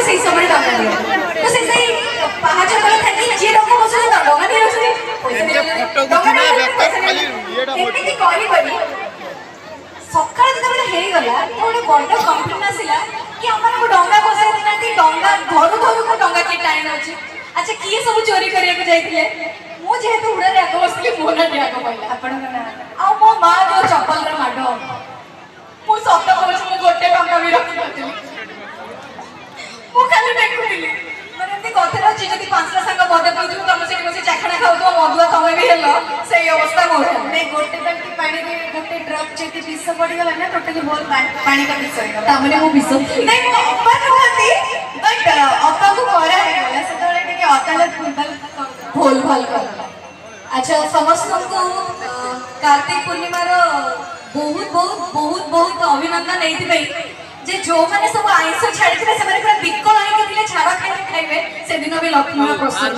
সেই সময় টাকা দিও তো সেই পাহাচ করে থাকি যে রকম বসে ডঙ্গা দিয়ে আছে পয়সা দিয়ে এমনি করি বলি সকালে যেতବେଳେ ହେଇଗଲା ଗୋଟେ ବଡ କମ୍ପ୍ଲେନ୍ ଆସିଲା କି ଆମମାନଙ୍କୁ ଡଙ୍ଗା ବସାଇ ଦେଇନାହାନ୍ତି ଡଙ୍ଗା ଘରୁ ଘରକୁ ଡଙ୍ଗା କିଏ ଟାଣି ନେଉଛି ଆଚ୍ଛା କିଏ ସବୁ ଚୋରି କରିବାକୁ ଯାଇଥିଲେ ମୁଁ ଯେହେତୁ ଉଡ଼ାରେ ଆଗ ବସିଥିଲି ମୋ ନାଁଟି ଆଗ ପଇଲା ଆପଣଙ୍କ ନାଁ ଆଉ ମୋ ମା ଯୋଉ ଚପଲର ମାଡ଼ ମୁଁ ସତ କହୁଛି ମୁଁ ଗୋଟେ ଟଙ୍କା ବି ରଖିନଥିଲି ମୁଁ ଖାଲି ଦେଖୁଥିଲି ମାନେ ଏମିତି କଥାରେ ଅଛି ଯଦି ପାଞ୍ଚଟା ସାଙ୍ଗ ମଦ ପିଉଥିବ ତମେ ସେଠି ବସି ଚାଖଣା ଖାଉଥିବ ମଦୁଆ ତମେ ବି ହେଲ ସେଇ ଅବସ୍ଥା ମୋର ଗୋଟେ ବାଲ୍ଟି ପାଣିରେ ଗୋଟେ ଡ୍ରପ୍ ଯଦି ବିଷ ପଡ଼ିଗଲା ନା ଟୋଟାଲି ହୋଲ୍ ପାଣିଟା ବିଷ ହେଇଗଲା ତାମାନେ ମୁଁ ବିଷ ନାଇଁ ମୁଁ ଅପା ନୁହନ୍ତି ବଟ୍ ଅପାକୁ କରା ହେଇଗଲା ସେତେବେଳେ ଟିକେ ଅଦାଲତ ଭୁଲ ଭଲ କରିଦେଲା ଆଚ୍ଛା ସମସ୍ତଙ୍କୁ କାର୍ତ୍ତିକ ପୂର୍ଣ୍ଣିମାର ବହୁତ ବହୁତ ବହୁତ ବହୁତ ଅଭିନନ୍ଦନ ଏଇଥିପାଇଁ ଯେ ଯୋଉମାନେ ସବୁ ଆଇଁଷ ଛାଡ଼ିଥିଲେ ସେମାନେ ପୁରା ବିକଳ ହେଇକି ଥିଲେ ଛାଡ଼ ଖାଇବେ ସେଦିନ ବି ଲକ୍ଷ୍ମୀ ପ୍ରସାଦ